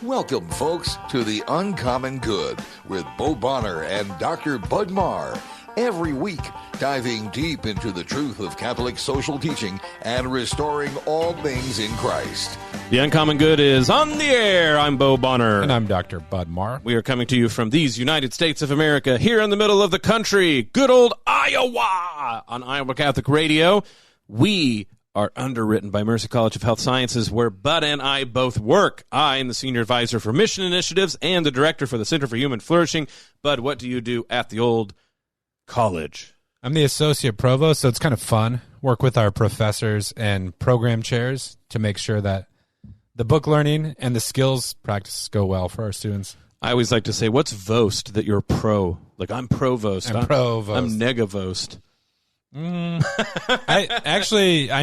Welcome, folks, to The Uncommon Good with Bo Bonner and Dr. Bud Marr. Every week, diving deep into the truth of Catholic social teaching and restoring all things in Christ. The Uncommon Good is on the air. I'm Bo Bonner. And I'm Dr. Bud Marr. We are coming to you from these United States of America, here in the middle of the country, good old Iowa, on Iowa Catholic Radio. We are underwritten by Mercy College of Health Sciences, where Bud and I both work. I am the Senior Advisor for Mission Initiatives and the Director for the Center for Human Flourishing. Bud, what do you do at the old college? I'm the Associate Provost, so it's kind of fun. Work with our professors and program chairs to make sure that the book learning and the skills practices go well for our students. I always like to say, what's vost that you're pro? Like, I'm provost. I'm provost. I'm negavost. I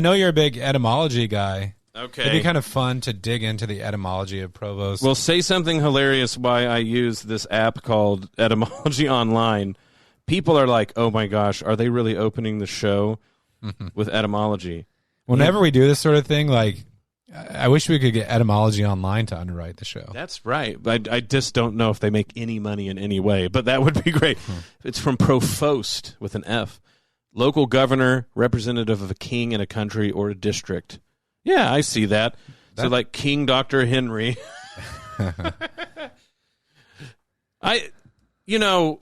know you're a big etymology guy. Okay. It'd be kind of fun to dig into the etymology of provost. Well, say something hilarious why I use this app called Etymology Online. People are like, oh my gosh, are they really opening the show with etymology? Whenever we do this sort of thing, like, I wish we could get Etymology Online to underwrite the show. That's right. I just don't know if they make any money in any way, but that would be great. It's from Provost with an F. Local governor, representative of a king in a country or a district. Yeah, I see that. So like King Dr. Henry. You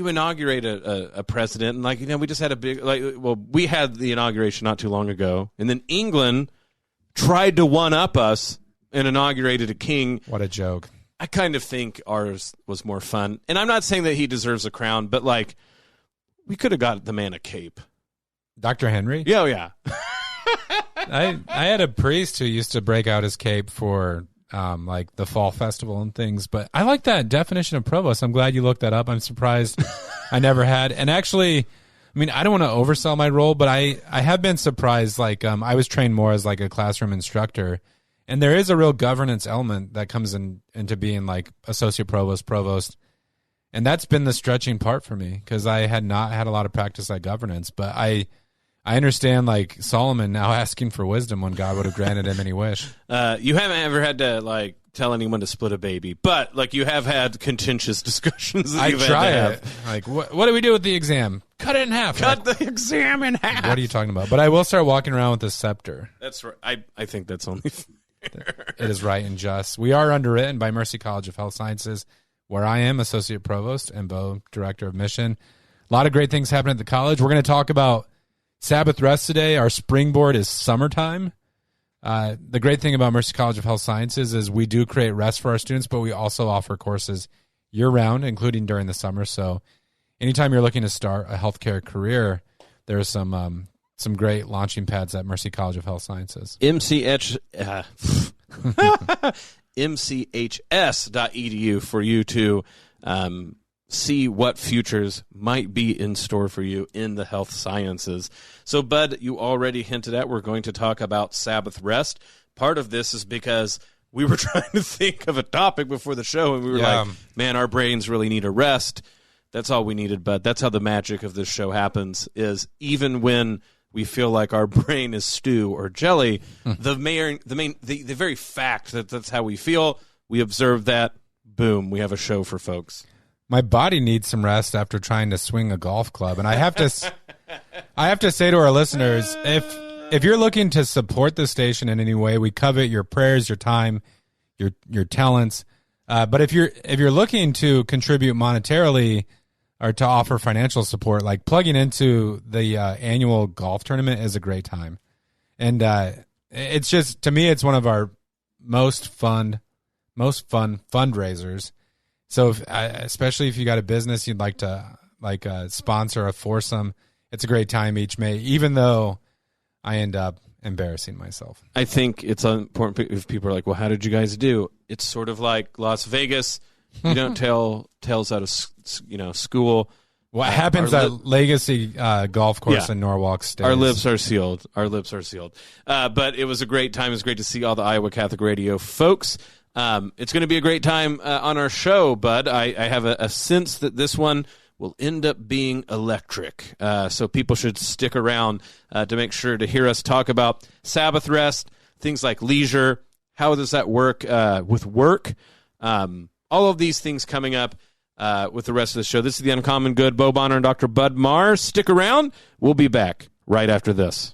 inaugurate a president, and we just had we had the inauguration not too long ago, and then England tried to one-up us and inaugurated a king. What a joke. I kind of think ours was more fun. And I'm not saying that he deserves a crown, but we could have got the man a cape. Dr. Henry? Yeah, yeah. I had a priest who used to break out his cape for the fall festival and things, but I like that definition of provost. I'm glad you looked that up. I'm surprised I never had. And actually, I mean, I don't want to oversell my role, but I have been surprised. I was trained more as a classroom instructor, and there is a real governance element that comes into being associate provost. And that's been the stretching part for me because I had not had a lot of practice at governance. But I understand Solomon now asking for wisdom when God would have granted him any wish. You haven't ever had to tell anyone to split a baby, but you have had contentious discussions that you've had to have. What do we do with the exam? Cut it in half. Cut the exam in half. What are you talking about? But I will start walking around with a scepter. That's right. I think that's only fair. It is right and just. We are underwritten by Mercy College of Health Sciences, where I am Associate Provost and Bo, Director of Mission. A lot of great things happen at the college. We're going to talk about Sabbath rest today. Our springboard is summertime. The great thing about Mercy College of Health Sciences is we do create rest for our students, but we also offer courses year-round, including during the summer. So anytime you're looking to start a healthcare career, there's some great launching pads at Mercy College of Health Sciences. mchs.edu for you to see what futures might be in store for you in the health sciences. So, Bud, you already hinted at we're going to talk about Sabbath rest. Part of this is because we were trying to think of a topic before the show, and we were man, our brains really need a rest. That's all we needed, Bud. That's how the magic of this show happens, is even when we feel like our brain is stew or jelly, the very fact that that's how we feel, we observe that, boom, we have a show for folks. My body needs some rest after trying to swing a golf club, and I have to say to our listeners, if you're looking to support the station in any way, we covet your prayers, your time, your talents. But if you're looking to contribute monetarily or to offer financial support, plugging into the annual golf tournament is a great time. And it's just, to me, it's one of our most fun fundraisers. So especially if you got a business you'd like to sponsor a foursome, it's a great time each May, even though I end up embarrassing myself. I think it's important if people are like, well, how did you guys do? It's sort of like Las Vegas. You don't tell tales out of school. What happens at Legacy Golf Course in Norwalk State? Our lips are sealed. But it was a great time. It was great to see all the Iowa Catholic Radio folks. It's going to be a great time on our show, Bud. I have a sense that this one will end up being electric. So people should stick around to make sure to hear us talk about Sabbath rest, things like leisure, How does that work with work? All of these things coming up with the rest of the show. This is The Uncommon Good. Bo Bonner and Dr. Bud Marr. Stick around. We'll be back right after this.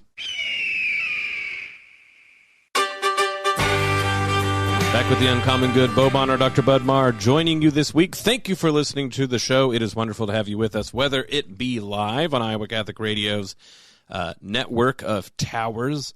Back with The Uncommon Good. Bo Bonner, Dr. Bud Marr, joining you this week. Thank you for listening to the show. It is wonderful to have you with us, whether it be live on Iowa Catholic Radio's network of towers,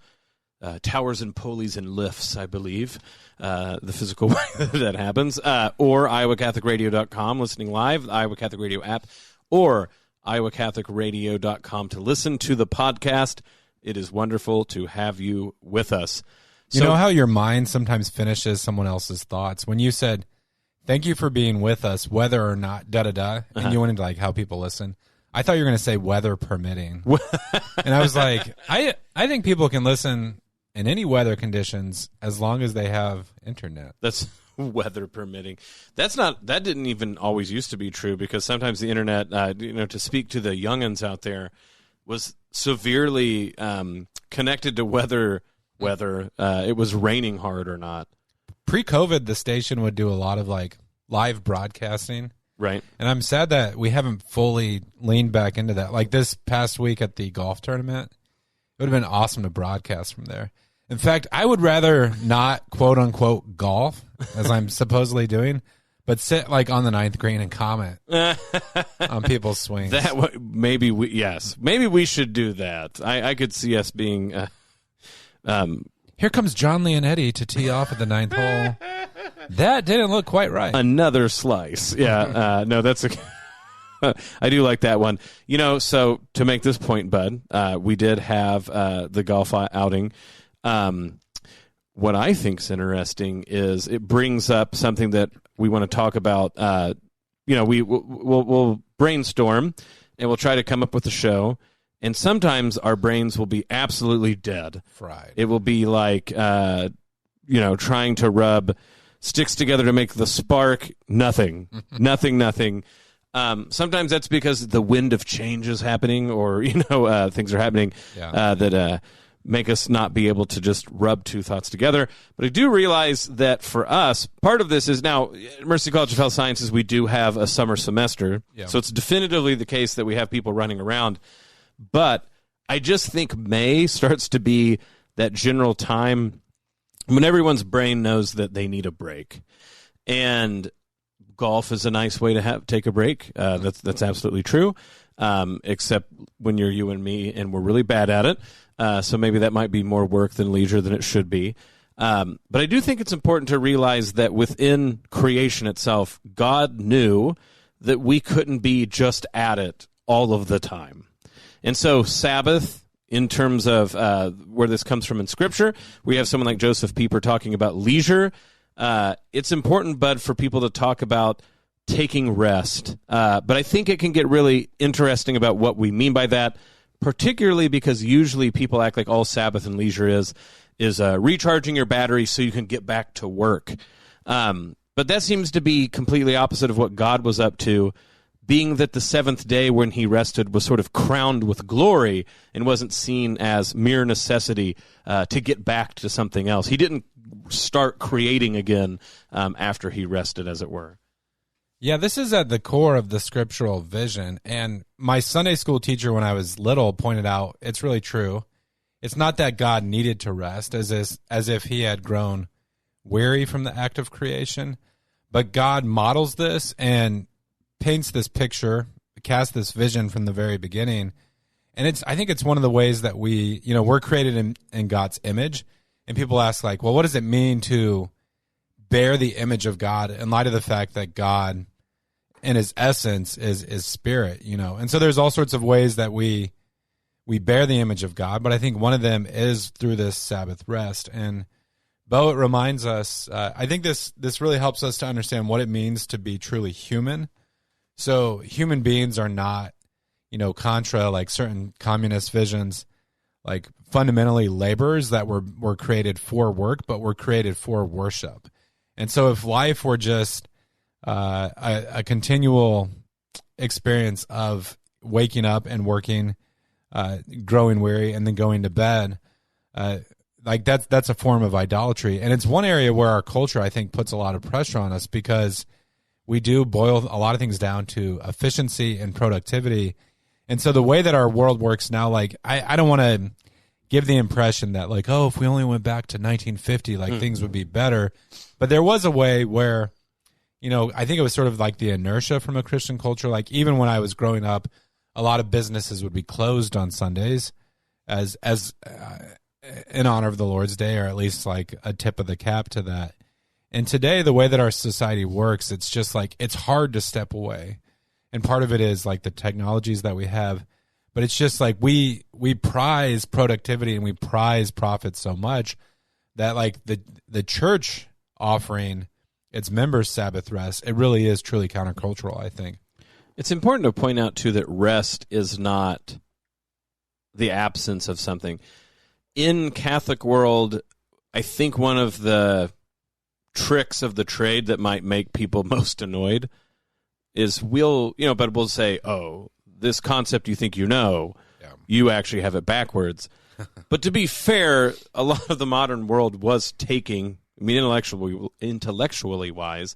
towers and pulleys and lifts, I believe, the physical way that happens, or iowacatholicradio.com, listening live, the Iowa Catholic Radio app, or iowacatholicradio.com to listen to the podcast. It is wonderful to have you with us. You know how your mind sometimes finishes someone else's thoughts? When you said, thank you for being with us, whether or not, da-da-da, and you went into like how people listen, I thought you were going to say weather permitting. And I was like, I think people can listen in any weather conditions as long as they have internet. That's weather permitting. That didn't even always used to be true, because sometimes the internet, to speak to the youngins out there, was severely connected to whether it was raining hard or not. Pre-COVID, the station would do a lot of like live broadcasting. Right. And I'm sad that we haven't fully leaned back into that. Like this past week at the golf tournament, it would have been awesome to broadcast from there. In fact, I would rather not quote unquote golf, as I'm supposedly doing, but sit like on the ninth green and comment on people's swings. Maybe we should do that. I could see us being. Here comes John Leonetti to tee off at the ninth hole. That didn't look quite right. Another slice. Yeah. No, that's I do like that one. So to make this point, Bud, we did have the golf outing. What I think is interesting is it brings up something that we want to talk about. We'll brainstorm and we'll try to come up with a show. And sometimes our brains will be absolutely dead. Fried. It will be like, trying to rub sticks together to make the spark. Nothing. Nothing. Sometimes that's because the wind of change is happening, or, things are happening that make us not be able to just rub two thoughts together. But I do realize that for us, part of this is now, at Mercy College of Health Sciences, we do have a summer semester. Yeah. So it's definitively the case that we have people running around. But I just think May starts to be that general time when everyone's brain knows that they need a break. And golf is a nice way to take a break. That's absolutely true, except when you're you and me, and we're really bad at it. So maybe that might be more work than leisure than it should be. But I do think it's important to realize that within creation itself, God knew that we couldn't be just at it all of the time. And so Sabbath, in terms of where this comes from in Scripture, we have someone like Joseph Pieper talking about leisure. It's important, Bud, for people to talk about taking rest. But I think it can get really interesting about what we mean by that, particularly because usually people act like all Sabbath and leisure is recharging your battery so you can get back to work. But that seems to be completely opposite of what God was up to, being that the seventh day when he rested was sort of crowned with glory and wasn't seen as mere necessity to get back to something else. He didn't start creating again after he rested, as it were. Yeah, this is at the core of the scriptural vision. And my Sunday school teacher when I was little pointed out it's really true. It's not that God needed to rest as if he had grown weary from the act of creation, but God models this and paints this picture, casts this vision from the very beginning. And I think it's one of the ways that we're created in God's image. And people ask like, well, what does it mean to bear the image of God in light of the fact that God in his essence is spirit, And so there's all sorts of ways that we bear the image of God, but I think one of them is through this Sabbath rest. And Bo, it reminds us, I think this really helps us to understand what it means to be truly human. So human beings are not, contra like certain communist visions, like fundamentally laborers that were created for work, but were created for worship. And so if life were just a continual experience of waking up and working, growing weary, and then going to bed, like that's a form of idolatry. And it's one area where our culture, I think, puts a lot of pressure on us because we do boil a lot of things down to efficiency and productivity. And so the way that our world works now, like I don't want to give the impression that like, oh, if we only went back to 1950, like things would be better. But there was a way where, you know, I think it was sort of like the inertia from a Christian culture. Like even when I was growing up, a lot of businesses would be closed on Sundays as in honor of the Lord's Day, or at least like a tip of the cap to that. And today, the way that our society works, it's just like, it's hard to step away. And part of it is like the technologies that we have, but it's just like we prize productivity and we prize profit so much that like the church offering its members Sabbath rest, it really is truly countercultural, I think. It's important to point out, too, that rest is not the absence of something. In Catholic world, I think one of the tricks of the trade that might make people most annoyed is we'll say, oh, this concept you think you know, you actually have it backwards. But to be fair, a lot of the modern world was taking, I mean, intellectually wise,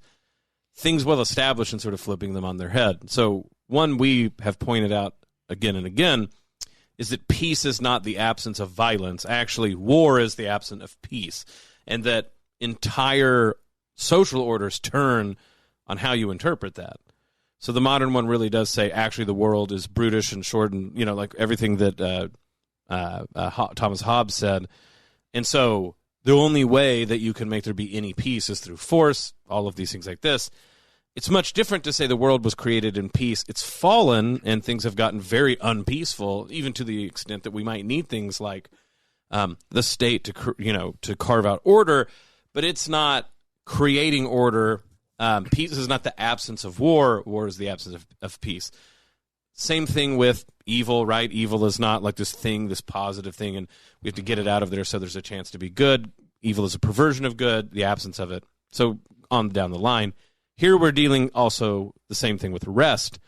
things well established and sort of flipping them on their head. So one we have pointed out again and again is that peace is not the absence of violence. Actually, war is the absence of peace. And that entire social orders turn on how you interpret that. So the modern one really does say, actually, the world is brutish and short and, you know, like everything that Thomas Hobbes said. And so the only way that you can make there be any peace is through force, all of these things like this. It's much different to say the world was created in peace. It's fallen, and things have gotten very unpeaceful, even to the extent that we might need things like the state to carve out order, but it's not creating order. Peace is not the absence of war. War is the absence of peace. Same thing with evil, right? Evil is not like this thing, this positive thing, and we have to get it out of there so there's a chance to be good. Evil is a perversion of good, the absence of it. So on down the line. Here we're dealing also the same thing with rest.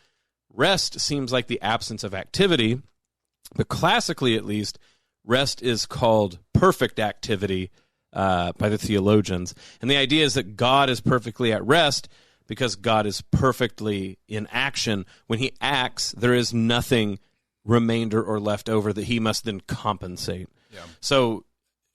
Rest seems like the absence of activity, but classically at least, rest is called perfect activity by the theologians. And the idea is that God is perfectly at rest because God is perfectly in action. When he acts, there is nothing remainder or left over that he must then compensate. Yeah. So,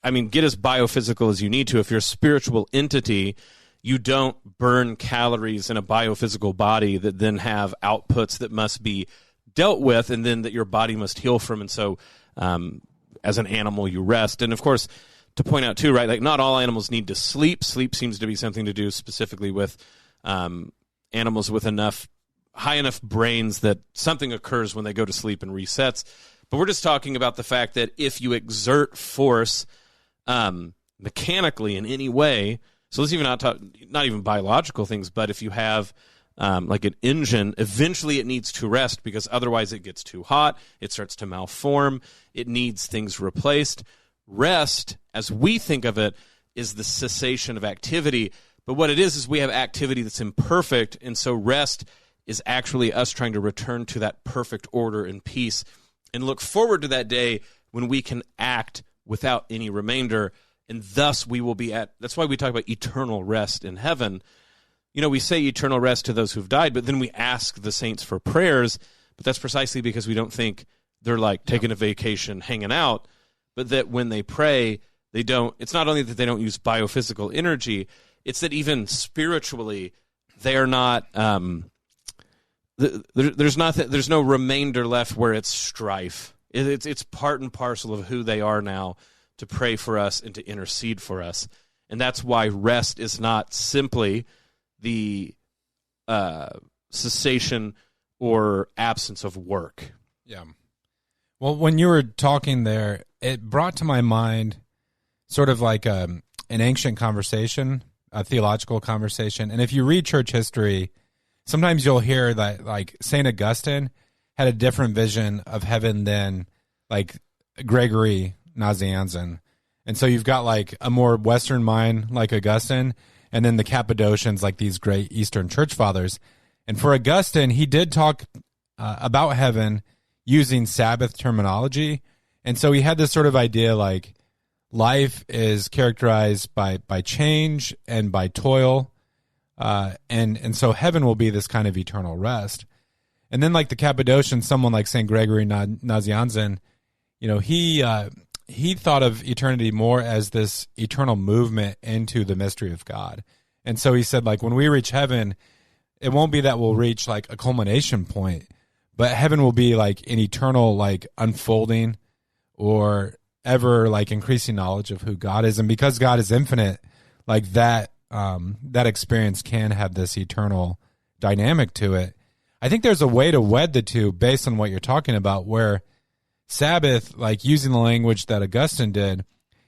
I mean, get as biophysical as you need to. If you're a spiritual entity, you don't burn calories in a biophysical body that then have outputs that must be dealt with and then that your body must heal from. And so as an animal, you rest. And, of course, to point out, too, right, like not all animals need to sleep. Sleep seems to be something to do specifically with animals with high enough brains that something occurs when they go to sleep and resets. But we're just talking about the fact that if you exert force mechanically in any way, so let's even not even biological things, but if you have like an engine, eventually it needs to rest because otherwise it gets too hot, it starts to malform, it needs things replaced. Rest, as we think of it, is the cessation of activity. But what it is we have activity that's imperfect, and so rest is actually us trying to return to that perfect order and peace and look forward to that day when we can act without any remainder. And thus we will be that's why we talk about eternal rest in heaven. You know, we say eternal rest to those who've died, but then we ask the saints for prayers. But that's precisely because we don't think they're like taking a vacation, hanging out, but that when they pray, it's not only that they don't use biophysical energy, it's that even spiritually, they are not, there's no remainder left where it's strife. It's part and parcel of who they are now, to pray for us and to intercede for us. And that's why rest is not simply the cessation or absence of work. Yeah. Well, when you were talking there, it brought to my mind sort of like an ancient conversation, a theological conversation. And if you read church history, sometimes you'll hear that like St. Augustine had a different vision of heaven than like Gregory Nazianzen. And so you've got like a more Western mind like Augustine, and then the Cappadocians like these great Eastern church fathers. And for Augustine, he did talk about heaven using Sabbath terminology. And so he had this sort of idea like life is characterized by change and by toil, and so heaven will be this kind of eternal rest. And then, like the Cappadocian, someone like St. Gregory Nazianzen, he thought of eternity more as this eternal movement into the mystery of God. And so he said, like, when we reach heaven, it won't be that we'll reach like a culmination point, but heaven will be like an eternal like unfolding or ever like increasing knowledge of who God is. And because God is infinite, like that experience can have this eternal dynamic to it. I think there's a way to wed the two based on what you're talking about, where Sabbath, like using the language that Augustine did,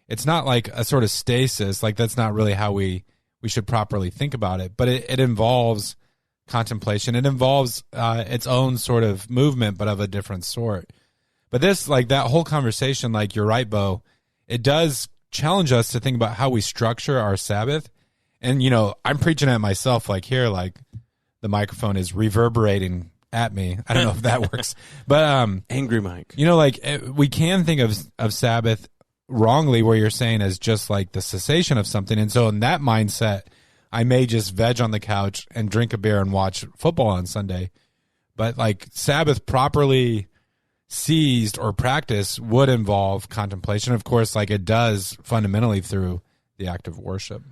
it's not like a sort of stasis. Like that's not really how we should properly think about it, but it involves contemplation. It involves its own sort of movement, but of a different sort. But this, like that whole conversation, like you're right, Bo, it does challenge us to think about how we structure our Sabbath. And, I'm preaching at myself, like here, like the microphone is reverberating at me. I don't know if that works, but angry Mike. We can think of Sabbath wrongly, where you're saying as just like the cessation of something. And so in that mindset, I may just veg on the couch and drink a beer and watch football on Sunday. But like Sabbath properly seized or practiced would involve contemplation. Of course, like it does fundamentally through the act of worship.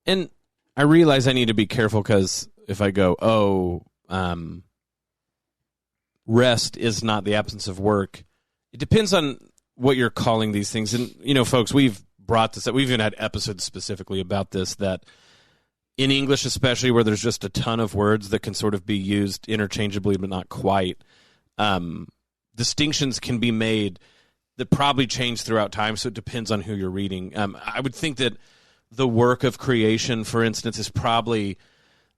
And I realize I need to be careful, because if I go, rest is not the absence of work, it depends on what you're calling these things. And, folks, we've brought this up. We've even had episodes specifically about this, that in English especially, where there's just a ton of words that can sort of be used interchangeably but not quite, distinctions can be made that probably change throughout time, so it depends on who you're reading. I would think that the work of creation, for instance, is probably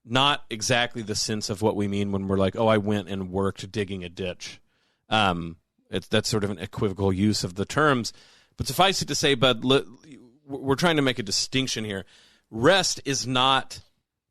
not exactly the sense of what we mean when we're like, I went and worked digging a ditch. That's sort of an equivocal use of the terms. But suffice it to say, Bud, we're trying to make a distinction here. Rest is not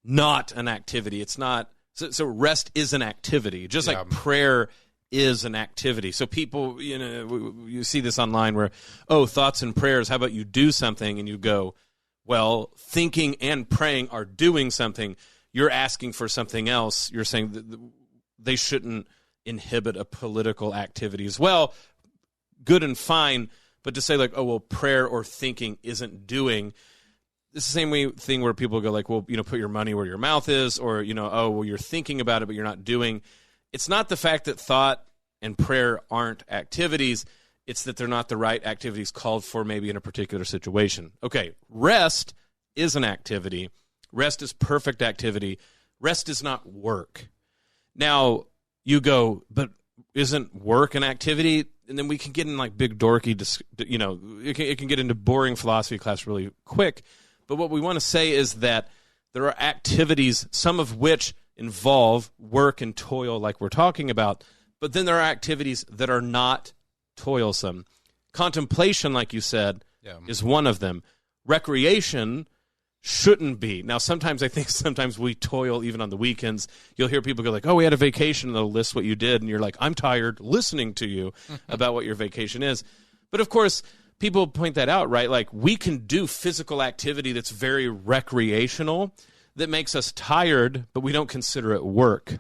an activity. It's not. So rest is an activity, just like prayer is an activity. So people, you see this online where, thoughts and prayers, how about you do something? And you go, well, thinking and praying are doing something. You're asking for something else. You're saying that they shouldn't inhibit a political activity as well. Good and fine, but to say like, prayer or thinking isn't doing, it's the same thing where people go like, put your money where your mouth is, or, you're thinking about it, but you're not doing. It's not the fact that thought and prayer aren't activities. It's that they're not the right activities called for maybe in a particular situation. Okay, rest is an activity. Rest is perfect activity. Rest is not work. Now, you go, but isn't work an activity? And then we can get in like big dorky, it can get into boring philosophy class really quick. But what we want to say is that there are activities, some of which involve work and toil like we're talking about, but then there are activities that are not toilsome. Contemplation, like you said, is one of them. Recreation shouldn't be. Now, sometimes we toil even on the weekends. You'll hear people go like, we had a vacation, and they'll list what you did, and you're like, I'm tired listening to you about what your vacation is. But of course, people point that out, right? Like, we can do physical activity that's very recreational that makes us tired, but we don't consider it work.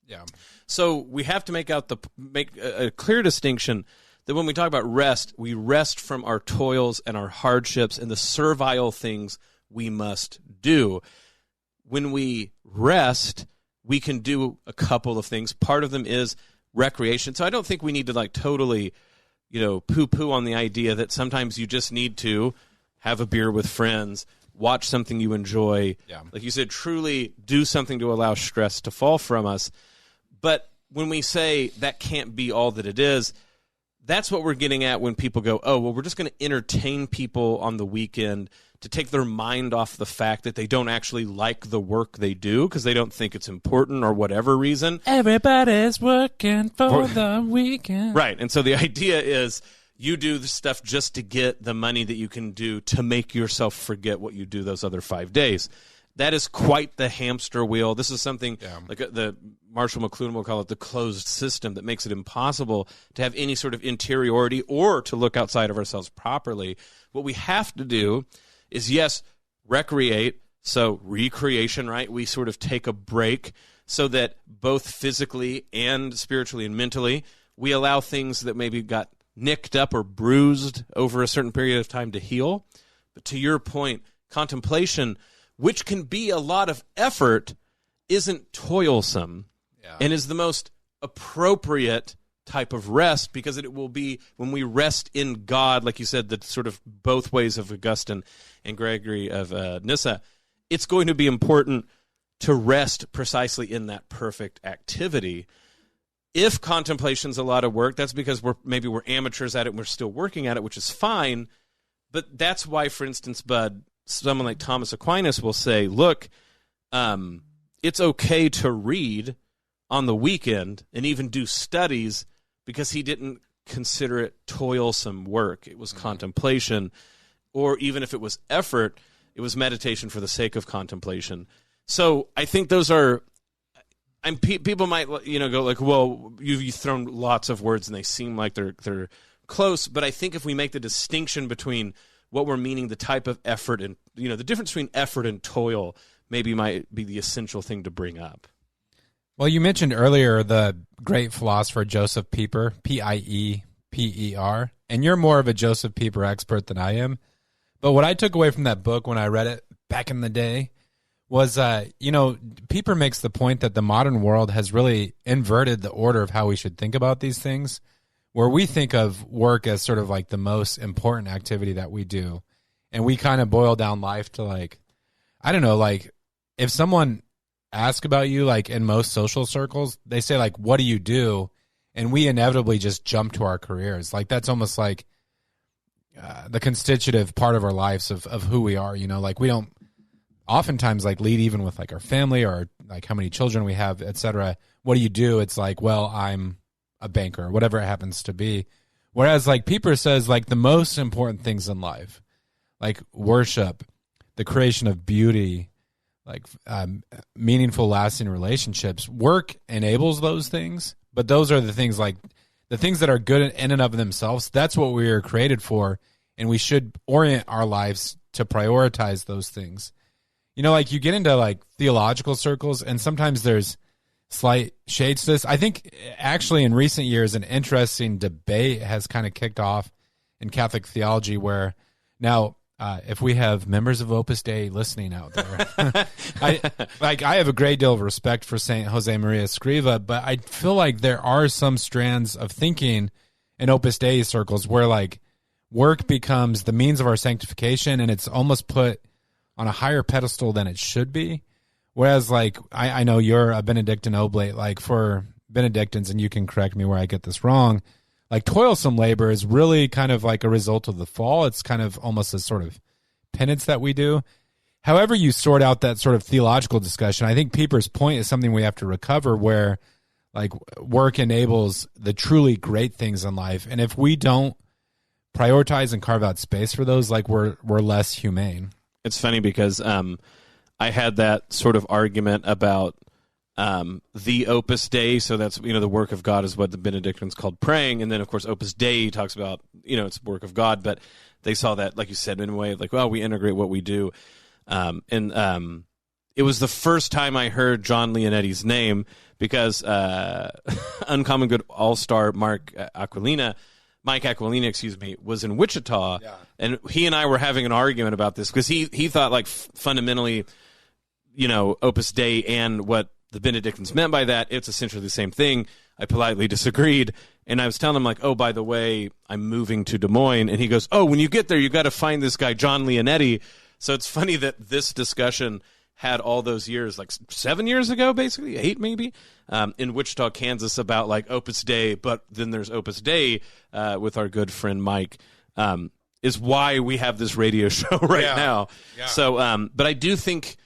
Yeah. So we have to make a clear distinction that when we talk about rest, we rest from our toils and our hardships and the servile things we must do. When we rest, we can do a couple of things. Part of them is recreation. So I don't think we need to like totally, poo-poo on the idea that sometimes you just need to have a beer with friends, watch something you enjoy. Yeah. Like you said, truly do something to allow stress to fall from us. But when we say that can't be all that it is, that's what we're getting at when people go, we're just going to entertain people on the weekend to take their mind off the fact that they don't actually like the work they do because they don't think it's important or whatever reason. Everybody's working for the weekend. Right. And so the idea is you do the stuff just to get the money that you can do to make yourself forget what you do those other 5 days. that is quite the hamster wheel. This is something like the Marshall McLuhan will call it the closed system that makes it impossible to have any sort of interiority or to look outside of ourselves properly. What we have to do is, yes, recreate, so recreation, right? We sort of take a break so that both physically and spiritually and mentally, we allow things that maybe got nicked up or bruised over a certain period of time to heal. But to your point, contemplation, which can be a lot of effort, isn't toilsome and is the most appropriate type of rest, because it will be when we rest in God, like you said, the sort of both ways of Augustine and Gregory of Nyssa, it's going to be important to rest precisely in that perfect activity. If contemplation's a lot of work, that's because we're amateurs at it and we're still working at it, which is fine. But that's why, for instance, Bud, someone like Thomas Aquinas will say, look, it's okay to read on the weekend and even do studies, because he didn't consider it toilsome work. It was contemplation, or even if it was effort, it was meditation for the sake of contemplation. So I think those are, people might go like, well, you've thrown lots of words and they seem like they're close, but I think if we make the distinction between what we're meaning, the type of effort, and the difference between effort and toil maybe might be the essential thing to bring up. Well, you mentioned earlier the great philosopher Joseph Pieper, Pieper, and you're more of a Joseph Pieper expert than I am. But what I took away from that book when I read it back in the day was, Pieper makes the point that the modern world has really inverted the order of how we should think about these things, where we think of work as sort of like the most important activity that we do. And we kind of boil down life to if someone asks about you, like in most social circles, they say like, what do you do? And we inevitably just jump to our careers. Like that's almost like the constitutive part of our lives of who we are, like we don't oftentimes like lead even with like our family or like how many children we have, etc. What do you do? It's like, well, I'm a banker, or whatever it happens to be. Whereas like Pieper says, like the most important things in life, like worship, the creation of beauty, like meaningful, lasting relationships, work enables those things. But those are the things like the things that are good in and of themselves. That's what we are created for. And we should orient our lives to prioritize those things. Like you get into like theological circles, and sometimes there's slight shades to this. I think actually in recent years, an interesting debate has kind of kicked off in Catholic theology, where now if we have members of Opus Dei listening out there, I have a great deal of respect for Saint Jose Maria Escriva, but I feel like there are some strands of thinking in Opus Dei circles where like work becomes the means of our sanctification, and it's almost put on a higher pedestal than it should be. Whereas like I know you're a Benedictine oblate, like for Benedictines, and you can correct me where I get this wrong, like toilsome labor is really kind of like a result of the fall. It's kind of almost a sort of penance that we do. However you sort out that sort of theological discussion, I think Pieper's point is something we have to recover, where like work enables the truly great things in life. And if we don't prioritize and carve out space for those, like we're less humane. It's funny because I had that sort of argument about the Opus Dei. So that's, the work of God is what the Benedictines called praying. And then, of course, Opus Dei talks about, it's work of God. But they saw that, like you said, in a way, like, well, we integrate what we do. It was the first time I heard John Leonetti's name, because Uncommon Good All-Star Mike Aquilina, was in Wichita, and he and I were having an argument about this, because he thought like fundamentally, Opus Dei and what the Benedictines meant by that, it's essentially the same thing. I politely disagreed, and I was telling him like, oh, by the way, I'm moving to Des Moines, and he goes, oh, when you get there, you got to find this guy John Leonetti. So it's funny that this discussion had all those years, like 7 years ago, basically 8 maybe, in Wichita, Kansas, about like Opus Dei, but then there's Opus Dei with our good friend Mike, is why we have this radio show now. Yeah. So, but I do think,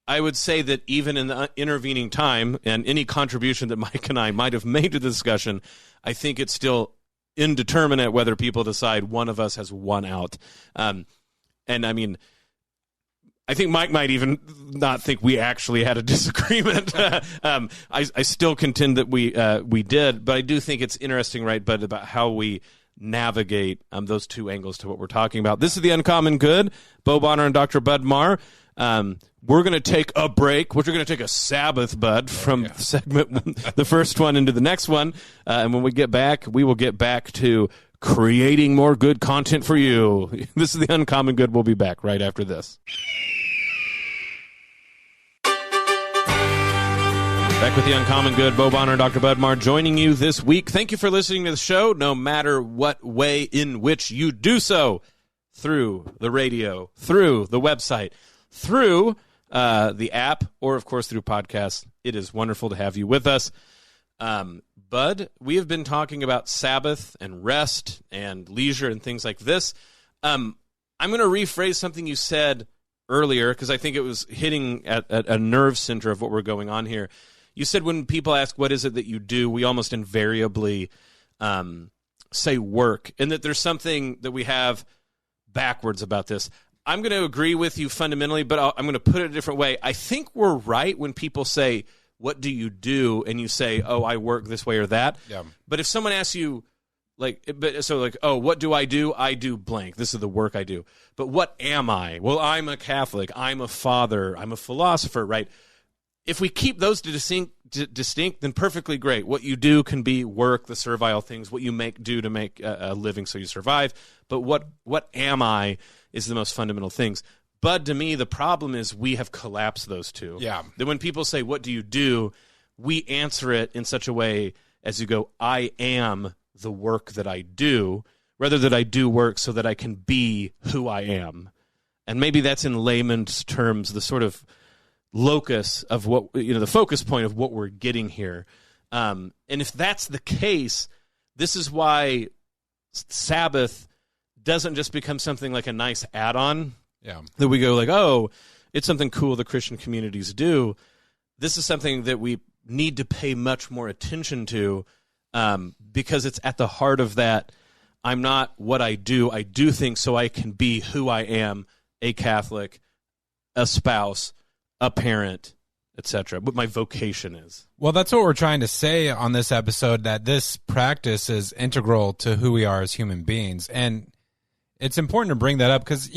I would say that even in the intervening time, and any contribution that Mike and I might have made to the discussion, I think it's still indeterminate whether people decide one of us has won out. And I mean, I think Mike might even not think we actually had a disagreement. I still contend that we did, but I do think it's interesting, right, Bud, about how we navigate those two angles to what we're talking about. This is The Uncommon Good, Bo Bonner and Dr. Bud Marr. We're going to take a break. We're going to take a Sabbath, Bud, from segment the first one into the next one. And when we get back, we will get back to creating more good content for you. This is The Uncommon Good. We'll be back right after this. Back with The Uncommon Good, Bo Bonner and Dr. Bud Marr joining you this week. Thank you for listening to the show, no matter what way in which you do so, through the radio, through the website, through the app, or, of course, through podcasts. It is wonderful to have you with us. Bud, we have been talking about Sabbath and rest and leisure and things like this. I'm going to rephrase something you said earlier because I think it was hitting at a nerve center of what we're going on here. You said when people ask, what is it that you do, we almost invariably say work, and that there's something that we have backwards about this. I'm going to agree with you fundamentally, but I'm going to put it a different way. I think we're right when people say, what do you do? And you say, oh, I work this way or that. Yeah. But if someone asks you, oh, what do? I do blank. This is the work I do. But what am I? Well, I'm a Catholic. I'm a father. I'm a philosopher, right? If we keep those distinct, then perfectly great. What you do can be work, the servile things, what you do to make a living so you survive. But what am I is the most fundamental things. But to me, the problem is we have collapsed those two. Yeah. That when people say, what do you do? We answer it in such a way as you go, I am the work that I do, rather that I do work so that I can be who I am. And maybe that's in layman's terms, the sort of locus of what, the focus point of what we're getting here. And if that's the case, this is why Sabbath doesn't just become something like a nice add-on. Yeah. That we go like, oh, it's something cool the Christian communities do. This is something that we need to pay much more attention to because it's at the heart of that. I'm not what I do things so I can be who I am, a Catholic, a spouse, a parent, etc. What my vocation is. Well, that's what we're trying to say on this episode, that this practice is integral to who we are as human beings. And it's important to bring that up because,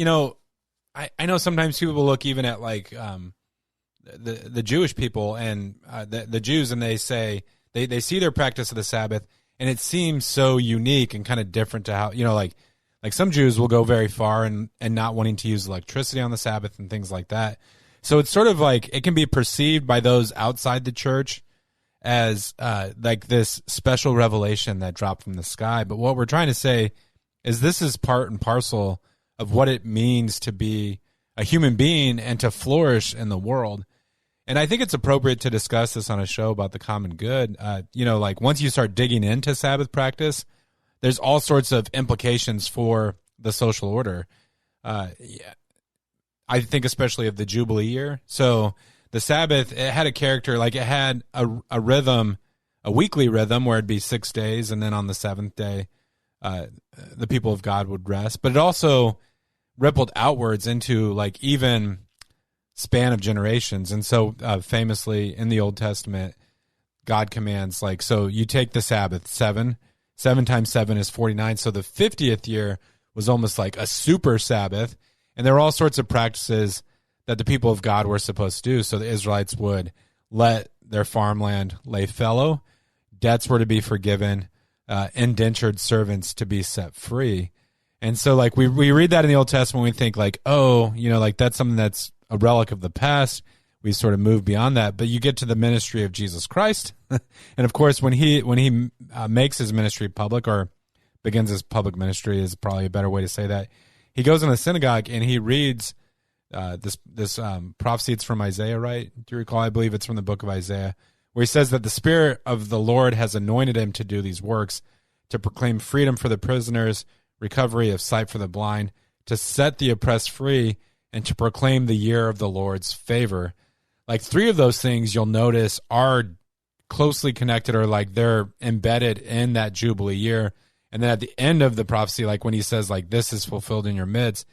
I know sometimes people look even at like the Jewish people and the Jews, and they say they see their practice of the Sabbath, and it seems so unique and kind of different to how, like some Jews will go very far and not wanting to use electricity on the Sabbath and things like that. So it's sort of like it can be perceived by those outside the church as like this special revelation that dropped from the sky. But what we're trying to say is this is part and parcel of what it means to be a human being and to flourish in the world. And I think it's appropriate to discuss this on a show about the common good. Like once you start digging into Sabbath practice, there's all sorts of implications for the social order. I think especially of the Jubilee year. So the Sabbath, it had a character, like it had a rhythm, a weekly rhythm where it'd be 6 days, and then on the seventh day, the people of God would rest. But it also rippled outwards into like even span of generations. And so famously in the Old Testament, God commands so you take the Sabbath, 7 times 7 is 49. So the 50th year was almost like a super Sabbath. And there were all sorts of practices that the people of God were supposed to do. So the Israelites would let their farmland lay fallow, debts were to be forgiven, indentured servants to be set free. And so we read that in the Old Testament, we think that's something that's a relic of the past. We sort of move beyond that. But you get to the ministry of Jesus Christ. And of course, when he makes his ministry public, or begins his public ministry is probably a better way to say that, he goes in the synagogue and he reads this prophecy. It's from Isaiah, right? Do you recall? I believe it's from the book of Isaiah, where he says that the Spirit of the Lord has anointed him to do these works, to proclaim freedom for the prisoners, recovery of sight for the blind, to set the oppressed free, and to proclaim the year of the Lord's favor. Like 3 of those things you'll notice are closely connected, or they're embedded in that Jubilee year. And then at the end of the prophecy, when he says this is fulfilled in your midst,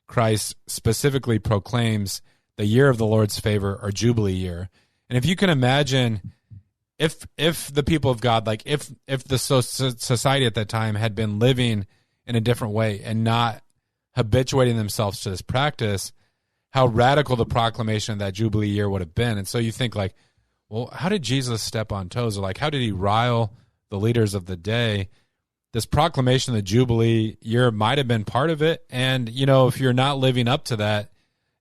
Christ specifically proclaims the year of the Lord's favor, or Jubilee year. And if you can imagine, if the people of God, like if the society at that time had been living in a different way and not habituating themselves to this practice, how radical the proclamation of that Jubilee year would have been. And so you think like, well, how did Jesus step on toes? Or like, how did he rile the leaders of the day? This proclamation of the Jubilee year might have been part of it. And, you know, if you're not living up to that,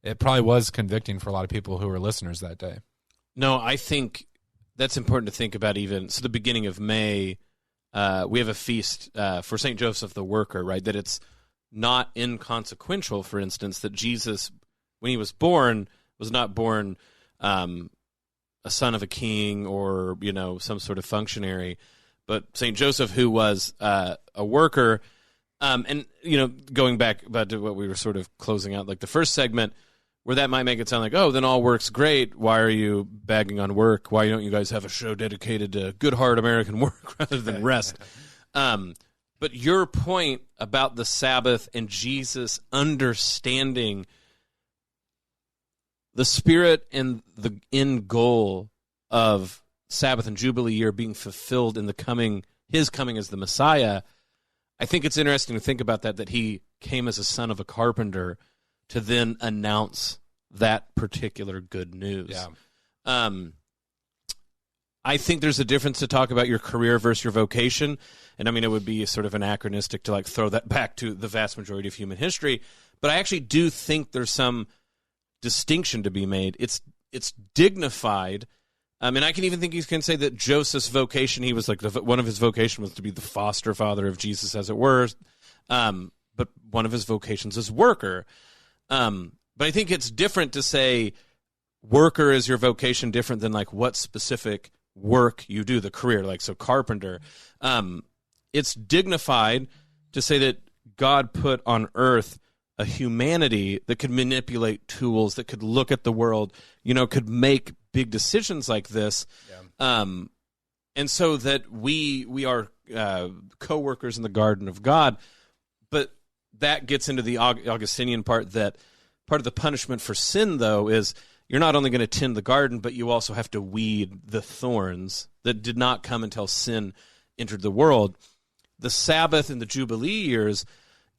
it probably was convicting for a lot of people who were listeners that day. No, I think that's important to think about even. So the beginning of May, we have a feast for St. Joseph the Worker, right? That it's not inconsequential, for instance, that Jesus, when he was born, was not born a son of a king or, you know, some sort of functionary, but St. Joseph, who was a worker. And, you know, going back about to what we were sort of closing out, like the first segment, where that might make it sound like, oh, then all work's great. Why are you bagging on work? Why don't you guys have a show dedicated to good, hard American work rather than rest? But your point about the Sabbath and Jesus understanding the spirit and the end goal of Sabbath and Jubilee year being fulfilled in his coming as the Messiah, I think it's interesting to think about that he came as a son of a carpenter to then announce that particular good news. Yeah. I think there's a difference to talk about your career versus your vocation. And I mean, it would be sort of anachronistic to like throw that back to the vast majority of human history. But I actually do think there's some distinction to be made. It's dignified. And I can even think you can say that Joseph's vocation, he was like, one of his vocation was to be the foster father of Jesus, as it were. But one of his vocations is worker. But I think it's different to say worker is your vocation, different than like what specific work you do, the career, like so carpenter. It's dignified to say that God put on earth a humanity that could manipulate tools, that could look at the world, you know, could make big decisions like this. Yeah. And so that we are co-workers in the garden of God. But that gets into the Augustinian part, that part of the punishment for sin, though, is you're not only going to tend the garden, but you also have to weed the thorns that did not come until sin entered the world. The Sabbath and the Jubilee years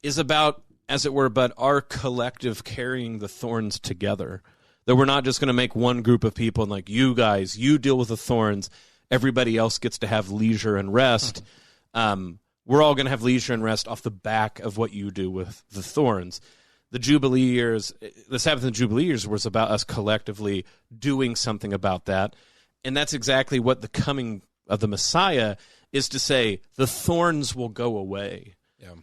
is about, as it were, but our collective carrying the thorns together. That we're not just going to make one group of people and like, you guys, you deal with the thorns. Everybody else gets to have leisure and rest. We're all going to have leisure and rest off the back of what you do with the thorns. The Jubilee years, the Sabbath and Jubilee years was about us collectively doing something about that. And that's exactly what the coming of the Messiah is, to say the thorns will go away. Yeah.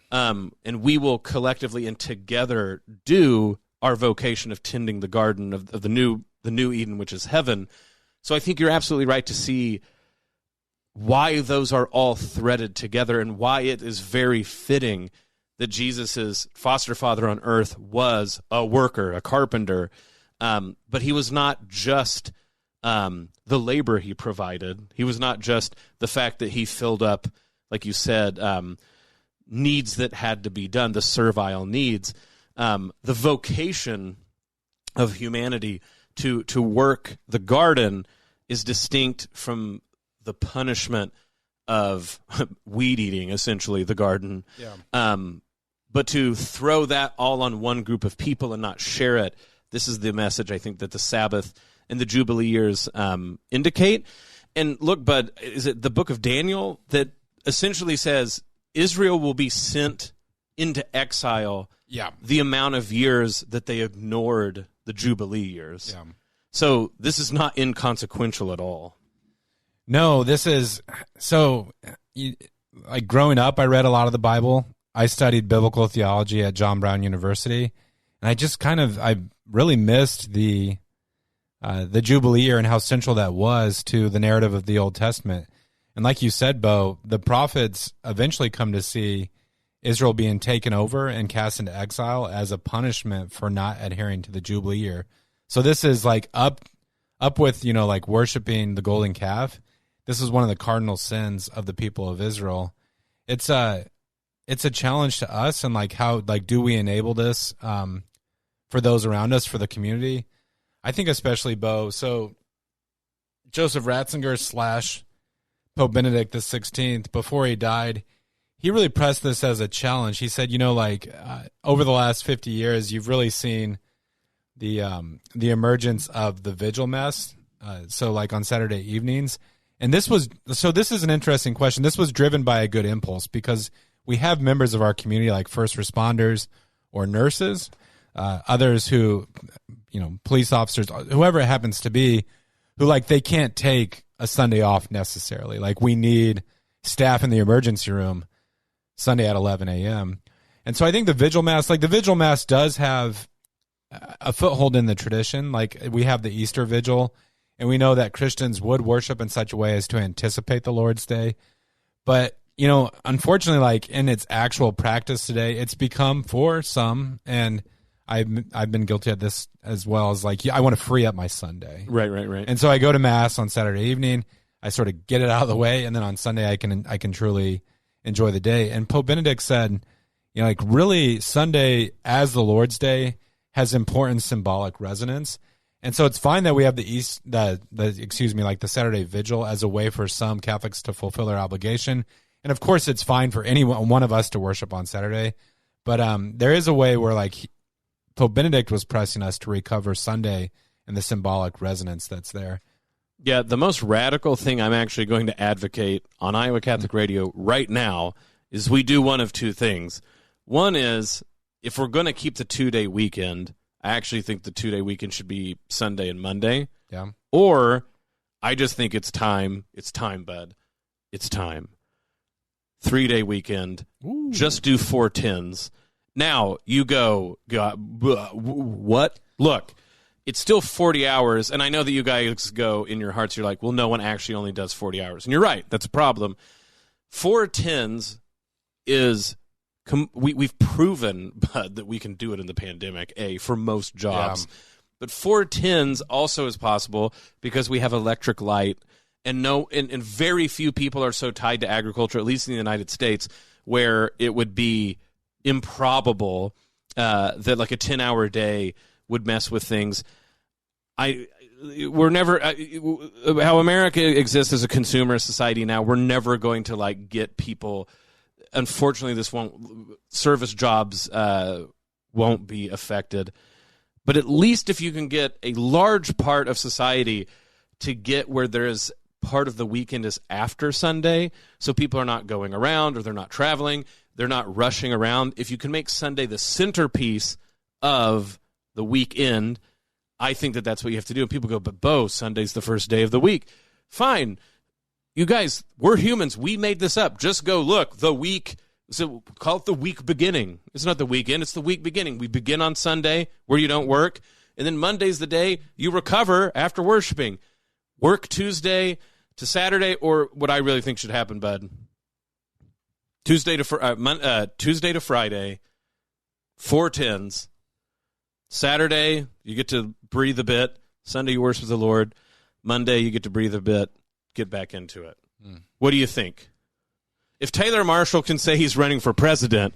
And we will collectively and together do our vocation of tending the garden of the new Eden, which is heaven. So I think you're absolutely right to see why those are all threaded together and why it is very fitting that Jesus' foster father on earth was a worker, a carpenter, but he was not just the labor he provided. He was not just the fact that he filled up, like you said, needs that had to be done, the servile needs. The vocation of humanity to work the garden is distinct from the punishment of weed eating, essentially, the garden. Yeah. But to throw that all on one group of people and not share it, this is the message I think that the Sabbath and the Jubilee years indicate. And look, Bud, is it the book of Daniel that essentially says Israel will be sent into exile the amount of years that they ignored the Jubilee years? Yeah. So this is not inconsequential at all. No, this is, so, like growing up, I read a lot of the Bible. I studied biblical theology at John Brown University, and I really missed the Jubilee year and how central that was to the narrative of the Old Testament. And like you said, Bo, the prophets eventually come to see Israel being taken over and cast into exile as a punishment for not adhering to the Jubilee year. So this is like up with, like worshiping the golden calf. This is one of the cardinal sins of the people of Israel. It's a challenge to us, and like how do we enable this? for those around us, for the community. I think especially Bo. So Joseph Ratzinger / Pope Benedict XVI, before he died, he really pressed this as a challenge. He said, over the last 50 years, you've really seen the emergence of the Vigil Mass. So like on Saturday evenings. And this is an interesting question. This was driven by a good impulse because we have members of our community like first responders or nurses, others who, police officers, whoever it happens to be, who like they can't take a Sunday off necessarily. Like we need staff in the emergency room Sunday at 11 a.m. And so I think the Vigil Mass does have a foothold in the tradition. Like we have the Easter Vigil, and we know that Christians would worship in such a way as to anticipate the Lord's Day. But, unfortunately, like in its actual practice today, it's become for some, and I've been guilty of this as well, as like, I want to free up my Sunday. Right. And so I go to Mass on Saturday evening, I sort of get it out of the way, and then on Sunday I can truly enjoy the day. And Pope Benedict said, really Sunday as the Lord's Day has important symbolic resonance. And so it's fine that we have the Saturday Vigil as a way for some Catholics to fulfill their obligation. And of course it's fine for any one of us to worship on Saturday. But there is a way where like Pope Benedict was pressing us to recover Sunday and the symbolic resonance that's there. Yeah, the most radical thing I'm actually going to advocate on Iowa Catholic Radio right now is we do one of two things. One is, if we're going to keep the 2-day weekend, I actually think the 2-day weekend should be Sunday and Monday. Yeah. Or I just think it's time, bud. It's time. 3-day weekend. Ooh. Just do 4/10s. Now, you go, what? Look, it's still 40 hours, and I know that you guys go in your hearts, you're like, well, no one actually only does 40 hours. And you're right, that's a problem. 4/10s is... We've proven, Bud, that we can do it in the pandemic, for most jobs. Yeah. But 4/10s also is possible because we have electric light, and very few people are so tied to agriculture, at least in the United States, where it would be improbable that like a 10-hour day would mess with things. We're never how America exists as a consumer society now. We're never going to like get people. Unfortunately, service jobs won't be affected. But at least if you can get a large part of society to get where there's part of the weekend is after Sunday, so people are not going around or they're not traveling, they're not rushing around. If you can make Sunday the centerpiece of the weekend, I think that that's what you have to do. And people go, but Bo, Sunday's the first day of the week. Fine. You guys, we're humans. We made this up. Just go look. The week, so call it the week beginning. It's not the weekend. It's the week beginning. We begin on Sunday where you don't work, and then Monday's the day you recover after worshiping. Work Tuesday to Saturday, or what I really think should happen, Bud. Tuesday to Friday, 4/10s. Saturday, you get to breathe a bit. Sunday, you worship the Lord. Monday, you get to breathe a bit. Get back into it. What do you think? If Taylor Marshall can say he's running for president,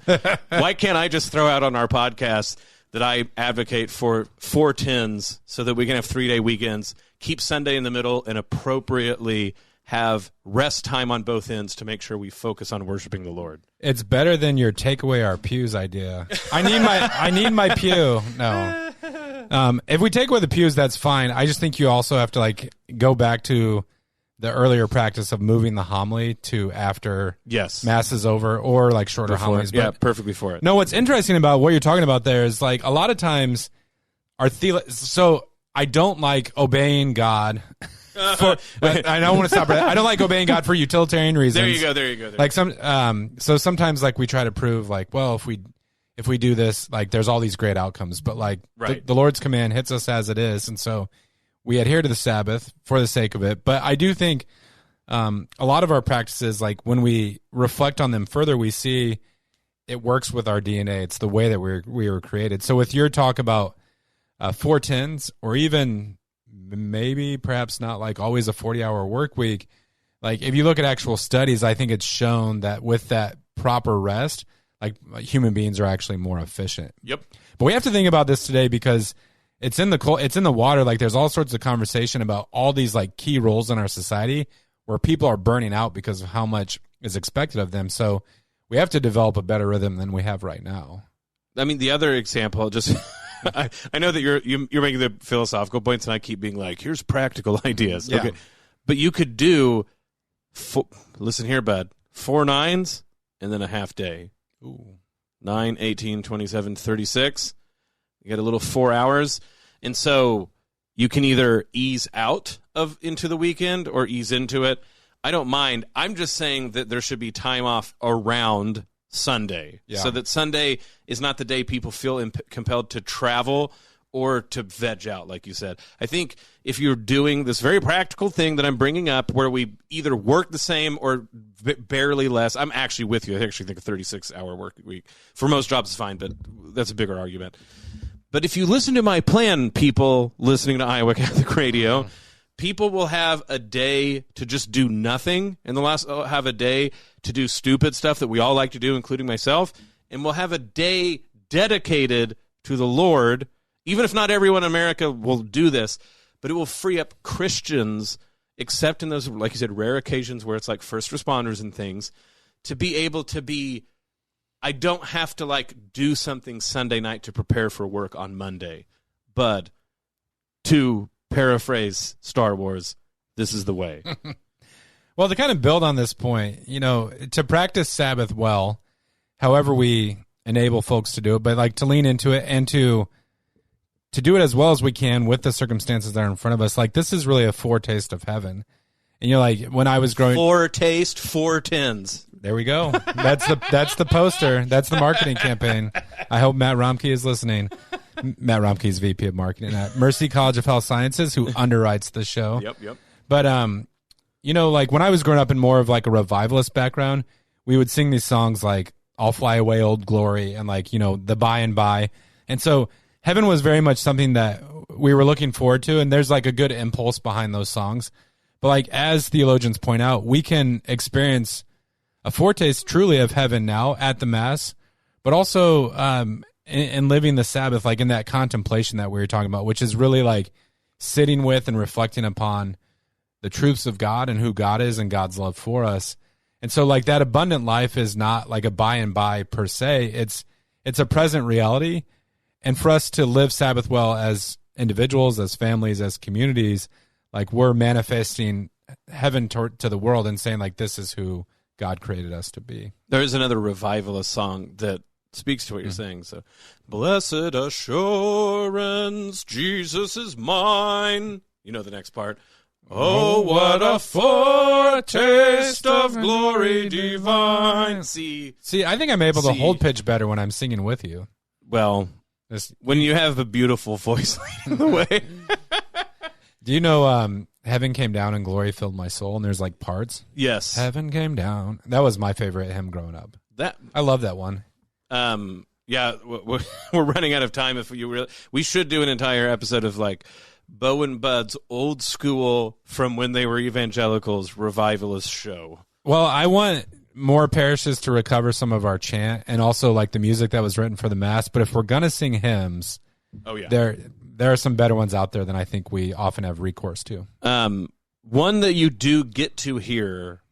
why can't I just throw out on our podcast that I advocate for 4/10s so that we can have 3-day weekends, keep Sunday in the middle, and appropriately have rest time on both ends to make sure we focus on worshiping the Lord? It's better than your take away our pews idea. I need my pew. No. If we take away the pews, that's fine. I just think you also have to like go back to the earlier practice of moving the homily to after Mass is over, or like shorter homilies. Yeah, perfectly for it. No, what's interesting about what you're talking about there is like a lot of times so I don't like obeying God. I don't want to stop. I don't like obeying God for utilitarian reasons. There you go. Like so sometimes like we try to prove like, well, if we do this, like there's all these great outcomes, but like the Lord's command hits us as it is, and so we adhere to the Sabbath for the sake of it. But I do think a lot of our practices, like when we reflect on them further, we see it works with our DNA. It's the way that we were created. So with your talk about 4/10s, or even maybe perhaps not like always a 40-hour work week, like if you look at actual studies, I think it's shown that with that proper rest, like human beings are actually more efficient. Yep. But we have to think about this today because it's in the water. Like there's all sorts of conversation about all these like key roles in our society where people are burning out because of how much is expected of them. So we have to develop a better rhythm than we have right now. I mean, the other example, just I know that you're making the philosophical points, and I keep being like, here's practical ideas. Yeah. Okay, but you could do, listen here, bud, 4 9s and then a half day. Ooh. 9, 18, 27, 36. You get a little 4 hours. And so you can either ease out into the weekend or ease into it. I don't mind. I'm just saying that there should be time off around Sunday. Yeah. So that Sunday is not the day people feel compelled to travel or to veg out, like you said. I think if you're doing this very practical thing that I'm bringing up where we either work the same or barely less, I'm actually with you. I actually think a 36-hour work week for most jobs is fine, but that's a bigger argument. But if you listen to my plan, people listening to Iowa Catholic Radio, people will have a day to just do nothing, and they'll have a day to do stupid stuff that we all like to do, including myself, and we'll have a day dedicated to the Lord. Even if not everyone in America will do this, but it will free up Christians, except in those, like you said, rare occasions where it's like first responders and things, to be able to be, I don't have to like do something Sunday night to prepare for work on Monday. But to paraphrase Star Wars, this is the way. Well, to kind of build on this point, to practice Sabbath well, however we enable folks to do it, but like to lean into it and to do it as well as we can with the circumstances that are in front of us. Like this is really a foretaste of heaven. And like when I was growing, 4 10s. There we go. That's the poster. That's the marketing campaign. I hope Matt Romke is listening. Matt Romke is VP of marketing at Mercy College of Health Sciences, who underwrites the show. Yep. But like when I was growing up in more of like a revivalist background, we would sing these songs like "I'll Fly Away, Old Glory" and like the By and By. And so heaven was very much something that we were looking forward to, and there's like a good impulse behind those songs. But like as theologians point out, we can experience a foretaste truly of heaven now at the Mass, but also in living the Sabbath, like in that contemplation that we were talking about, which is really like sitting with and reflecting upon the truths of God and who God is and God's love for us. And so like that abundant life is not like a by and by per se. It's a present reality. And for us to live Sabbath well as individuals, as families, as communities, like we're manifesting heaven to the world and saying like this is who God created us to be. There is another revivalist song that speaks to what you're saying. So, blessed assurance, Jesus is mine. You know the next part. Oh, what a foretaste of glory divine. See, I think I'm able to hold pitch better when I'm singing with you. Well, when you have a beautiful voice leading the way. Do you know Heaven Came Down and Glory Filled My Soul, and there's like parts? Yes. Heaven Came Down. That was my favorite hymn growing up. I love that one. Yeah, we're running out of time. We should do an entire episode of like Bo and Bud's old school from when they were evangelicals revivalist show. Well, I want more parishes to recover some of our chant and also like the music that was written for the Mass. But if we're gonna sing hymns, there are some better ones out there than I think we often have recourse to. One that you do get to hear,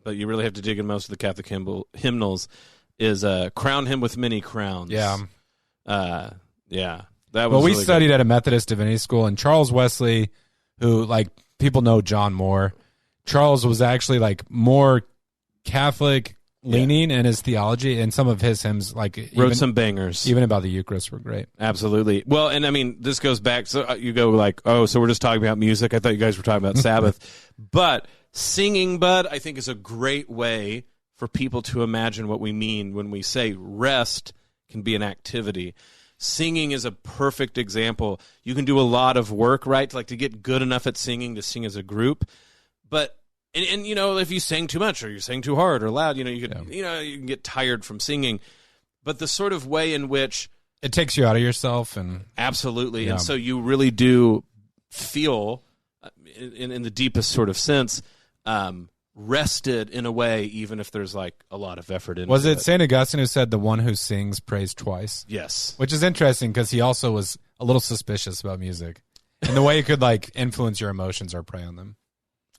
but you really have to dig in most of the Catholic hymnals, is "Crown Him with Many Crowns." Yeah. That was we really studied good. at a Methodist divinity school, and Charles Wesley, who like people know John Moore, Charles was actually like more Catholic leaning in his theology, and some of his hymns wrote some bangers, even about the Eucharist, were great. Absolutely. Well, and I mean, this goes back. So you go like, oh, so we're just talking about music. I thought you guys were talking about Sabbath, but singing, Bud, I think is a great way for people to imagine what we mean when we say rest can be an activity. Singing is a perfect example. You can do a lot of work, right? Like to get good enough at singing to sing as a group. But and if you sing too much or you sing too hard or loud, you can get tired from singing. But the sort of way in which it takes you out of yourself and absolutely, and so you really do feel in the deepest sort of sense rested in a way, even if there's like a lot of effort in it. Was it St. Augustine who said the one who sings prays twice? Yes. Which is interesting because he also was a little suspicious about music and the way it could like influence your emotions or prey on them.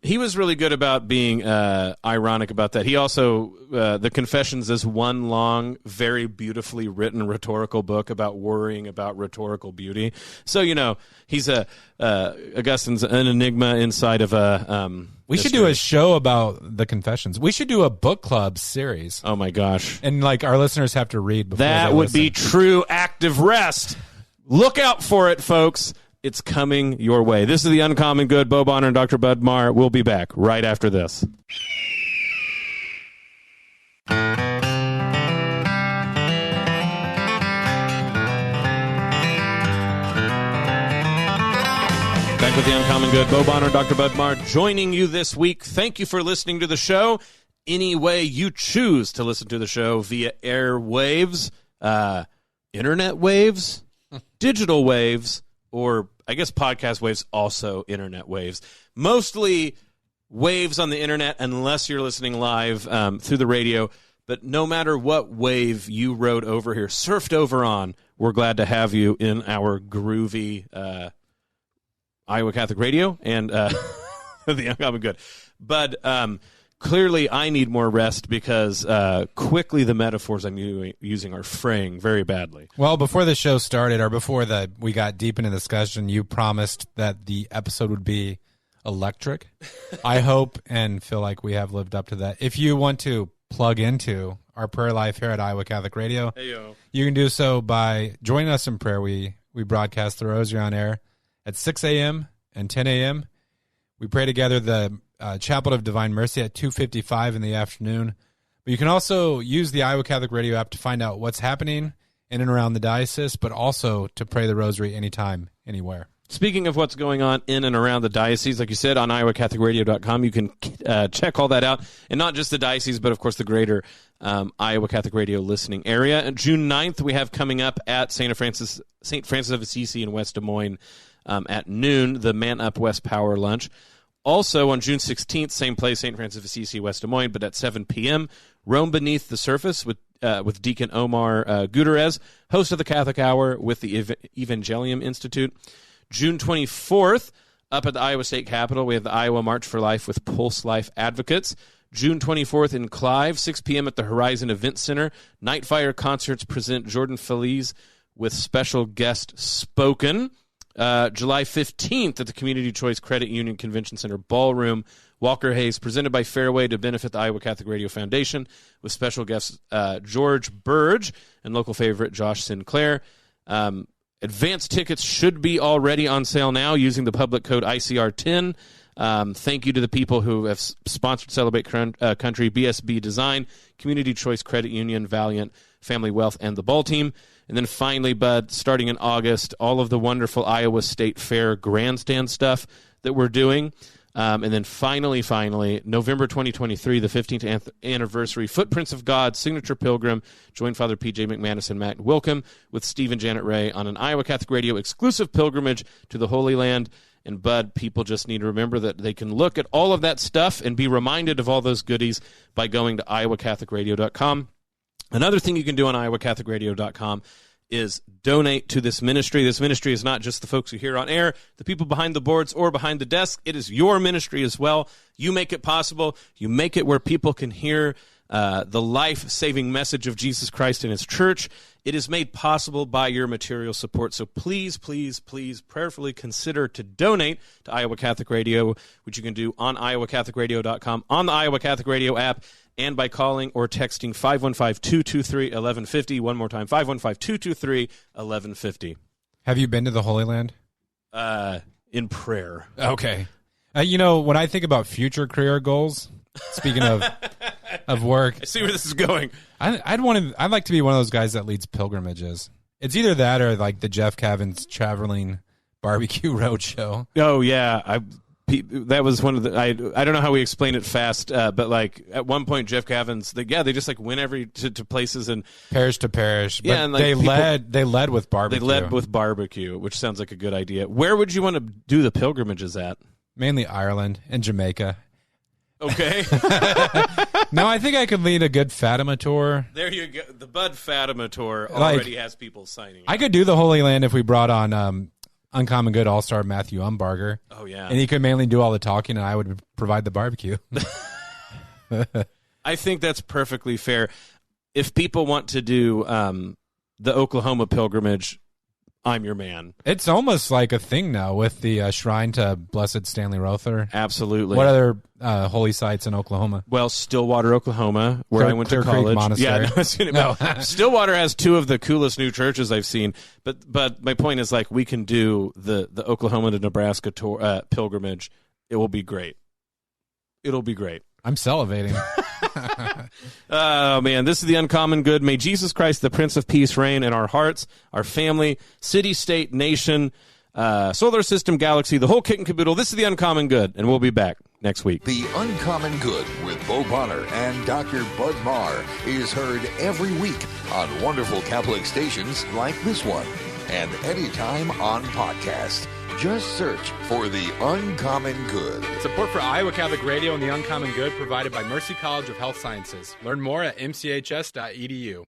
He was really good about being ironic about that. He also, the Confessions is one long, very beautifully written rhetorical book about worrying about rhetorical beauty. So, he's Augustine's an enigma inside of a We should do a show about the Confessions. We should do a book club series. Oh, my gosh. And, like, our listeners have to read before that would be true active rest. Look out for it, folks. It's coming your way. This is The Uncommon Good. Bo Bonner and Dr. Bud Marr. We'll be back right after this. Back with The Uncommon Good. Bo Bonner, Dr. Bud Marr, joining you this week. Thank you for listening to the show. Any way you choose to listen to the show via airwaves, internet waves, digital waves, or I guess podcast waves, also internet waves. Mostly waves on the internet unless you're listening live through the radio. But no matter what wave you rode over here, surfed over on, we're glad to have you in our groovy Iowa Catholic Radio and The Uncommon Good. But clearly I need more rest because quickly the metaphors I'm using are fraying very badly. Well, before the show started, or before we got deep into the discussion, you promised that the episode would be electric. I hope and feel like we have lived up to that. If you want to plug into our prayer life here at Iowa Catholic Radio, you can do so by joining us in prayer. We broadcast the Rosary on air at 6 a.m. and 10 a.m. We pray together the Chaplet of Divine Mercy at 2:55 in the afternoon. But you can also use the Iowa Catholic Radio app to find out what's happening in and around the diocese, but also to pray the Rosary anytime, anywhere. Speaking of what's going on in and around the diocese, like you said, on iowacatholicradio.com, you can check all that out. And not just the diocese, but, of course, the greater Iowa Catholic Radio listening area. And June 9th, we have coming up at St. Francis of Assisi in West Des Moines at noon, the Man Up West Power Lunch. Also, on June 16th, same place, St. Francis of Assisi, West Des Moines, but at 7 p.m., Rome Beneath the Surface with Deacon Omar Gutierrez, host of the Catholic Hour with the Evangelium Institute. June 24th, up at the Iowa State Capitol, we have the Iowa March for Life with Pulse Life Advocates. June 24th in Clive, 6 p.m. at the Horizon Event Center. Nightfire Concerts present Jordan Feliz with special guest spoken. July 15th at the Community Choice Credit Union Convention Center Ballroom, Walker Hayes, presented by Fairway to benefit the Iowa Catholic Radio Foundation, with special guests George Burge and local favorite Josh Sinclair. Advance tickets should be already on sale now using the public code ICR10. Thank you to the people who have sponsored Celebrate Country, BSB Design, Community Choice Credit Union, Valiant, Family Wealth, and the Ball Team. And then finally, Bud, starting in August, all of the wonderful Iowa State Fair grandstand stuff that we're doing. And then finally, November 2023, the 15th anniversary, Footprints of God, Signature Pilgrim, join Father P.J. McManus and Matt Wilkham with Steve and Janet Ray on an Iowa Catholic Radio exclusive pilgrimage to the Holy Land. And, Bud, people just need to remember that they can look at all of that stuff and be reminded of all those goodies by going to iowacatholicradio.com. Another thing you can do on iowacatholicradio.com is donate to this ministry. This ministry is not just the folks who hear on air, the people behind the boards or behind the desk. It is your ministry as well. You make it possible. You make it where people can hear the life-saving message of Jesus Christ and his church. It is made possible by your material support. So please, please, please prayerfully consider to donate to Iowa Catholic Radio, which you can do on iowacatholicradio.com, on the Iowa Catholic Radio app, and by calling or texting 515-223-1150. One more time, 515-223-1150. Have you been to the Holy Land? In prayer. Okay. When I think about future career goals, speaking of work, I see where this is going. I'd like to be one of those guys that leads pilgrimages. It's either that or like the Jeff Cavins traveling barbecue roadshow. Oh yeah, that was one of the. I don't know how we explain it fast, but like at one point Jeff Cavins, they just like went to places and parish to parish. But yeah, and like they led with barbecue. They led with barbecue, which sounds like a good idea. Where would you want to do the pilgrimages at? Mainly Ireland and Jamaica. Okay. No, I think I could lead a good Fatima tour. There you go. The Bud Fatima tour already has people signing I up. could do the Holy Land if we brought on Uncommon Good All-Star Matthew Umbarger. Oh, yeah. And he could mainly do all the talking, and I would provide the barbecue. I think that's perfectly fair. If people want to do the Oklahoma pilgrimage, I'm your man. It's almost like a thing now with the shrine to Blessed Stanley Rother. Absolutely. What other holy sites in Oklahoma? Well, Stillwater, Oklahoma, where I went Clear to college. Creek Monastery. Yeah, Stillwater has two of the coolest new churches I've seen. But my point is, like, we can do the Oklahoma to Nebraska tour, pilgrimage. It will be great. It'll be great. I'm salivating. Oh, man, this is the Uncommon Good. May Jesus Christ, the Prince of Peace, reign in our hearts, our family, city, state, nation, solar system, galaxy, the whole kit and caboodle. This is the Uncommon Good, and we'll be back next week. The Uncommon Good with Bo Bonner and Dr. Bud Marr is heard every week on wonderful Catholic stations like this one, and anytime on podcast. Just search for the Uncommon Good. Support for Iowa Catholic Radio and the Uncommon Good provided by Mercy College of Health Sciences. Learn more at mchs.edu.